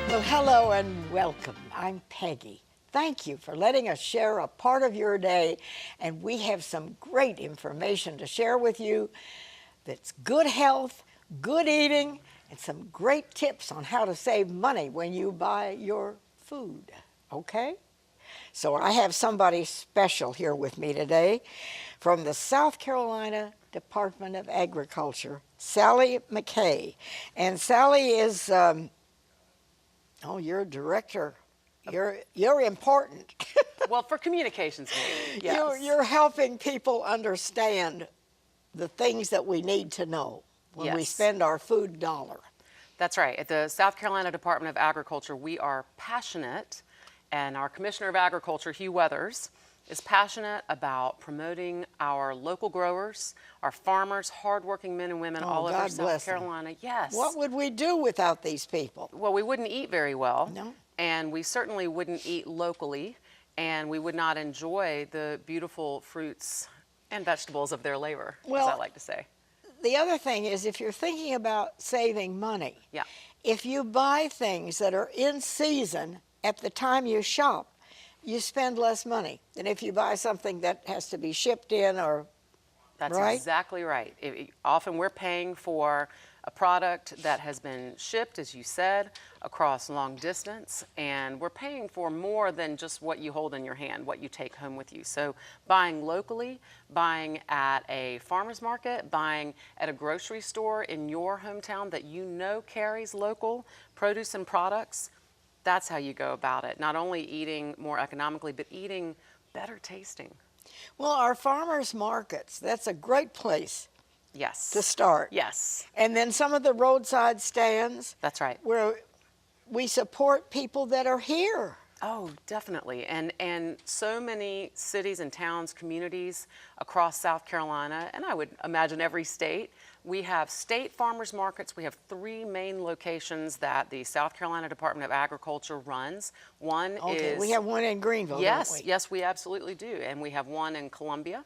Well, hello and welcome. I'm Peggy. Thank you for letting us share a part of your day, and we have some great information to share with you that's good health, good eating, and some great tips on how to save money when you buy your food, okay? So I have somebody special here with me today from the South Carolina Department of Agriculture, Sally McKay. And Sally is, you're a director. You're important. Well, for communications, maybe, yes. You're helping people understand the things that we need to know when we spend our food dollar. That's right. At the South Carolina Department of Agriculture, we are passionate, and our Commissioner of Agriculture, Hugh Weathers, is passionate about promoting our local growers, our farmers, hardworking men and women all over South Carolina. Yes. What would we do without these people? Well, we wouldn't eat very well. No. And we certainly wouldn't eat locally, and we would not enjoy the beautiful fruits and vegetables of their labor, as I like to say. The other thing is, if you're thinking about saving money, if you buy things that are in season at the time you shop, you spend less money than if you buy something that has to be shipped in or, That's exactly right. Often we're paying for a product that has been shipped, as you said, across long distance, and we're paying for more than just what you hold in your hand, what you take home with you. So buying locally, buying at a farmer's market, buying at a grocery store in your hometown that you know carries local produce and products, that's how you go about it. Not only eating more economically, but eating better tasting. Well, our farmers markets, that's a great place. Yes. To start. Yes. And then some of the roadside stands. That's right. Where we support people that are here. Oh, definitely. And so many cities and towns, communities across South Carolina, and I would imagine every state, we have state farmers markets. We have 3 main locations that the South Carolina Department of Agriculture runs. One is... We have one in Greenville, yes, don't we? Yes, we absolutely do. And we have one in Columbia.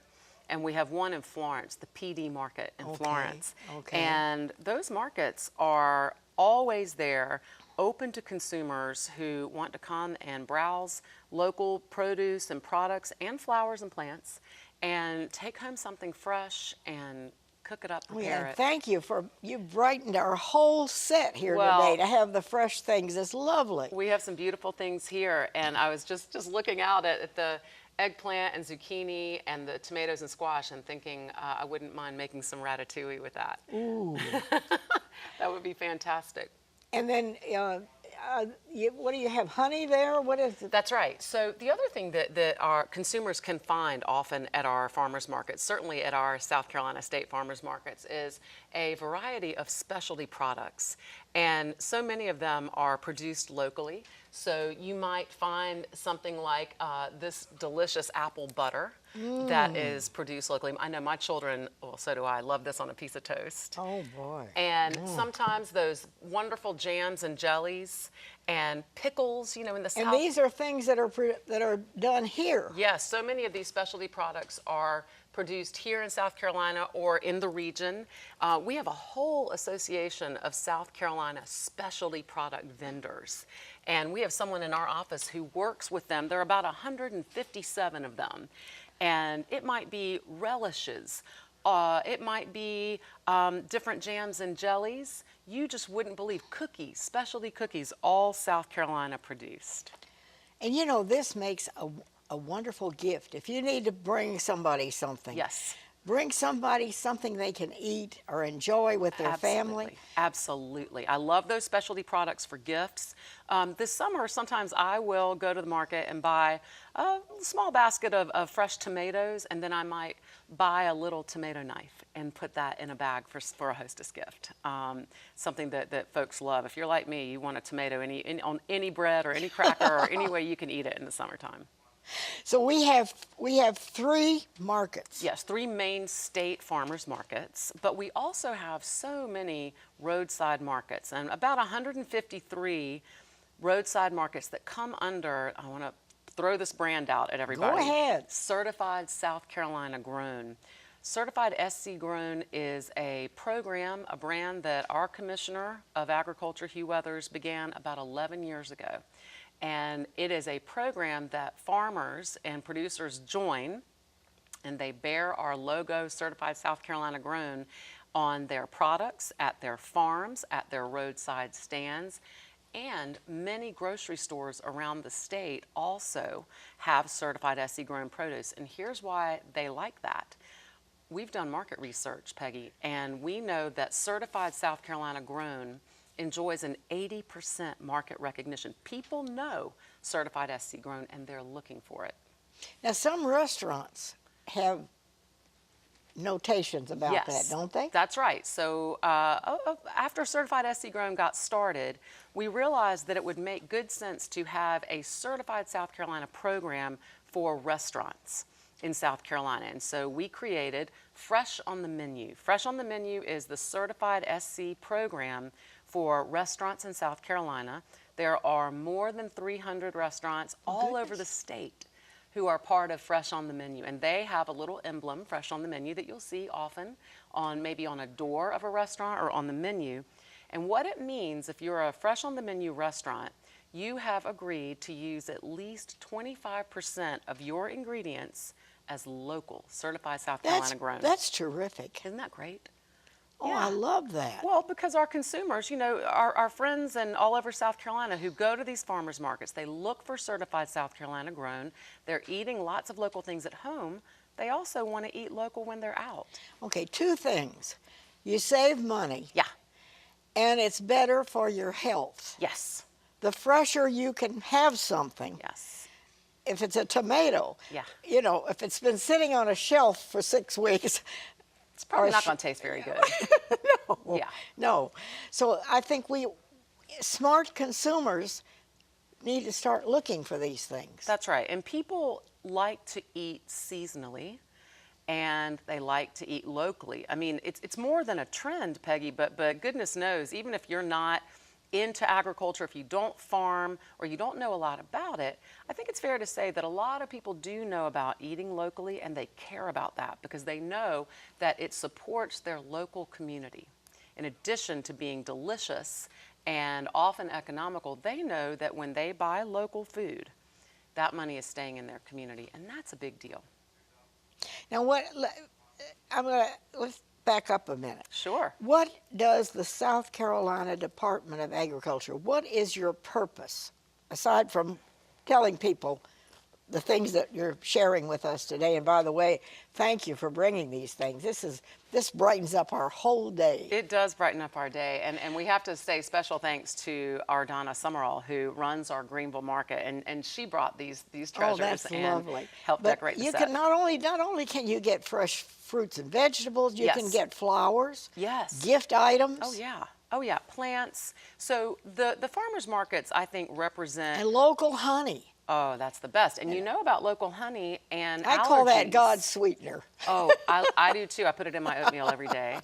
And we have one in Florence, the PD market in Florence. And those markets are always there, open to consumers who want to come and browse local produce and products and flowers and plants and take home something fresh and cook it up, prepare it. Thank you you've brightened our whole set here today to have the fresh things. It's lovely. We have some beautiful things here, and I was just looking out at the eggplant and zucchini and the tomatoes and squash and thinking I wouldn't mind making some ratatouille with that. Ooh. That would be fantastic. And then what do you have, honey there? What is it? That's right. So the other thing that our consumers can find often at our farmers markets, certainly at our South Carolina state farmers markets, is a variety of specialty products. And so many of them are produced locally. So you might find something like this delicious apple butter that is produced locally. I know my children, well, so do I, love this on a piece of toast. Oh, boy. And sometimes those wonderful jams and jellies and pickles, you know, in the South. And these are things that are done here. Yes, so many of these specialty products are produced here in South Carolina or in the region. We have a whole association of South Carolina specialty product vendors. And we have someone in our office who works with them. There are about 157 of them. And it might be relishes. It might be different jams and jellies. You just wouldn't believe cookies, specialty cookies, all South Carolina produced. And you know, this makes a wonderful gift. If you need to bring somebody something. Yes. Bring somebody something they can eat or enjoy with their family. Absolutely. I love those specialty products for gifts. This summer, sometimes I will go to the market and buy a small basket of fresh tomatoes, and then I might buy a little tomato knife and put that in a bag for a hostess gift. Something that folks love. If you're like me, you want a tomato on any bread or any cracker or any way you can eat it in the summertime. So we have 3 markets. Yes, 3 main state farmers markets, but we also have so many roadside markets, and about 153 roadside markets that come under, I want to throw this brand out at everybody. Go ahead. Certified South Carolina grown. Certified SC Grown is a program, a brand that our Commissioner of Agriculture, Hugh Weathers, began about 11 years ago. And it is a program that farmers and producers join, and they bear our logo, Certified South Carolina Grown, on their products, at their farms, at their roadside stands. And many grocery stores around the state also have certified SC Grown produce. And here's why they like that. We've done market research, Peggy, and we know that certified South Carolina Grown enjoys an 80% market recognition. People know certified SC Grown and they're looking for it. Now, some restaurants have notations about that, don't they? That's right. So after Certified SC Grown got started, we realized that it would make good sense to have a Certified South Carolina program for restaurants in South Carolina. And so we created Fresh on the Menu. Fresh on the Menu is the Certified SC program for restaurants in South Carolina. There are more than 300 restaurants all over the state who are part of Fresh on the Menu. And they have a little emblem, Fresh on the Menu, that you'll see often on maybe on a door of a restaurant or on the menu. And what it means, if you're a Fresh on the Menu restaurant, you have agreed to use at least 25% of your ingredients as local, certified South Carolina grown. That's terrific. Isn't that great? Oh, yeah. I love that. Well, because our consumers, you know, our friends and all over South Carolina who go to these farmers markets, they look for certified South Carolina grown. They're eating lots of local things at home. They also want to eat local when they're out. Okay, two things. You save money. Yeah. And it's better for your health. Yes. The fresher you can have something. Yes. If it's a tomato, yeah. You know, if it's been sitting on a shelf for 6 weeks, it's probably not going to taste very good. No. Yeah. No. So I think smart consumers need to start looking for these things. That's right. And people like to eat seasonally, and they like to eat locally. I mean, it's more than a trend, Peggy, but goodness knows, even if you're not into agriculture, if you don't farm or you don't know a lot about it, I think it's fair to say that a lot of people do know about eating locally, and they care about that because they know that it supports their local community. In addition to being delicious and often economical, they know that when they buy local food, that money is staying in their community, and that's a big deal. Now, let's back up a minute. Sure. What does the South Carolina Department of Agriculture, what is your purpose, aside from telling people the things that you're sharing with us today? And by the way, thank you for bringing these things. This brightens up our whole day. It does brighten up our day, and we have to say special thanks to our Donna Summerall, who runs our Greenville market, and she brought these treasures that's and lovely. helped decorate the you set. Can not only can you get fresh fruits and vegetables, you can get flowers, gift items. Oh yeah, plants. So the farmers markets, I think, represent and local honey. Oh, that's the best. And you know about local honey and I call that God's sweetener. Oh, I do too. I put it in my oatmeal every day.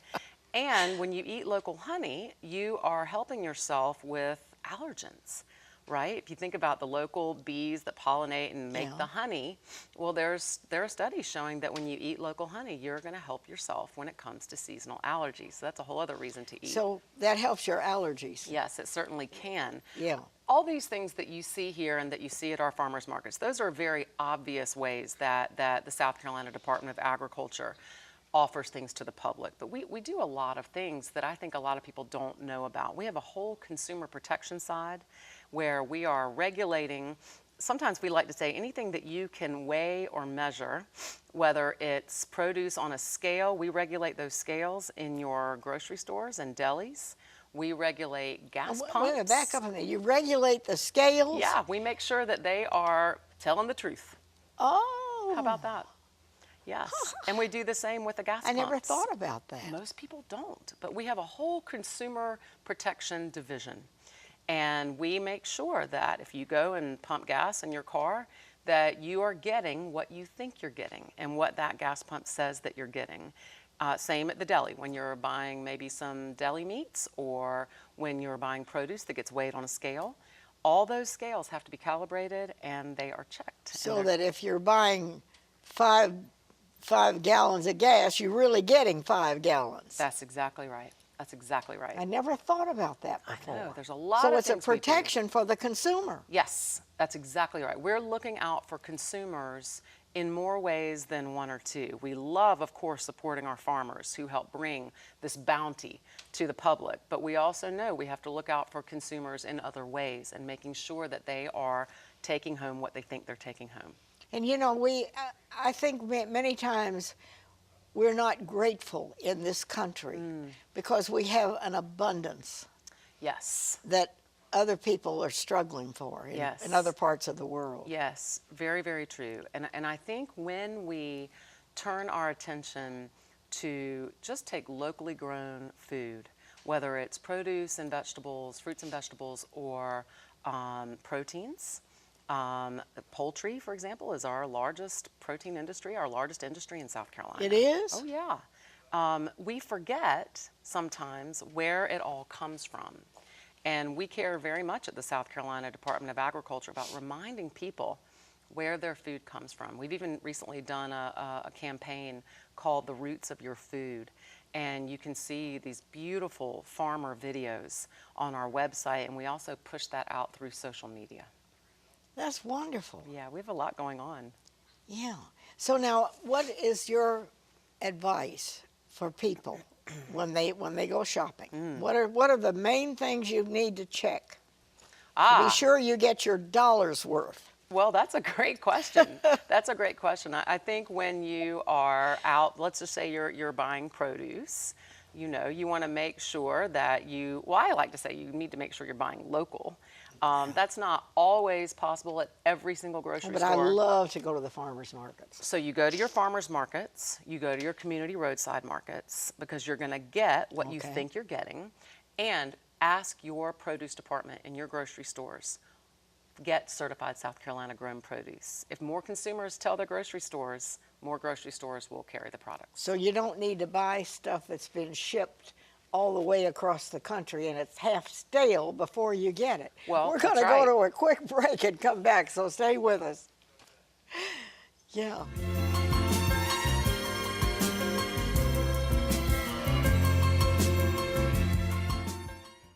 And when you eat local honey, you are helping yourself with allergens, right? If you think about the local bees that pollinate and make the honey, well, there are studies showing that when you eat local honey, you're going to help yourself when it comes to seasonal allergies. So that's a whole other reason to eat. So that helps your allergies. Yes, it certainly can. Yeah. All these things that you see here and that you see at our farmers markets, those are very obvious ways that the South Carolina Department of Agriculture offers things to the public. But we do a lot of things that I think a lot of people don't know about. We have a whole consumer protection side where we are regulating, sometimes we like to say anything that you can weigh or measure, whether it's produce on a scale. We regulate those scales in your grocery stores and delis. We regulate gas pumps. Wait a minute, back up a minute. You regulate the scales? Yeah, we make sure that they are telling the truth. Oh. How about that? Yes. And we do the same with the gas pumps. I never thought about that. Most people don't. But we have a whole consumer protection division. And we make sure that if you go and pump gas in your car, that you are getting what you think you're getting and what that gas pump says that you're getting. Same at the deli, when you're buying maybe some deli meats or when you're buying produce that gets weighed on a scale. All those scales have to be calibrated and they are checked. So that if you're buying 5 5 gallons of gas, you're really getting 5 gallons. That's exactly right. That's exactly right. I never thought about that before. I know, there's a lot so of it's a things we do. protection for the consumer. Yes, that's exactly right. We're looking out for consumers in more ways than one or two. We love, of course, supporting our farmers who help bring this bounty to the public, but we also know we have to look out for consumers in other ways and making sure that they are taking home what they think they're taking home. And you know, I think many times we're not grateful in this country because we have an abundance Yes. that other people are struggling for in other parts of the world. Yes, very, very true. And I think when we turn our attention to just take locally grown food, whether it's produce and vegetables, fruits and vegetables, or proteins. Poultry, for example, is our largest protein industry, our largest industry in South Carolina. It is? Oh, yeah. We forget sometimes where it all comes from. And we care very much at the South Carolina Department of Agriculture about reminding people where their food comes from. We've even recently done a campaign called The Roots of Your Food. And you can see these beautiful farmer videos on our website, and we also push that out through social media. That's wonderful. Yeah, we have a lot going on. Yeah. So now, what is your advice for people when they go shopping? What are the main things you need to check to be sure you get your dollar's worth? Well, that's a great question. That's a great question. I think when you are out, let's just say you're buying produce, you know, you want to make sure that I like to say you need to make sure you're buying local. That's not always possible at every single grocery store. But I love to go to the farmers markets. So you go to your farmers markets, you go to your community roadside markets, because you're going to get what you think you're getting, and ask your produce department in your grocery stores, get certified South Carolina grown produce. If more consumers tell their grocery stores, more grocery stores will carry the products. So you don't need to buy stuff that's been shipped all the way across the country and it's half stale before you get it. Well, we're going to go to a quick break and come back, so stay with us. Yeah.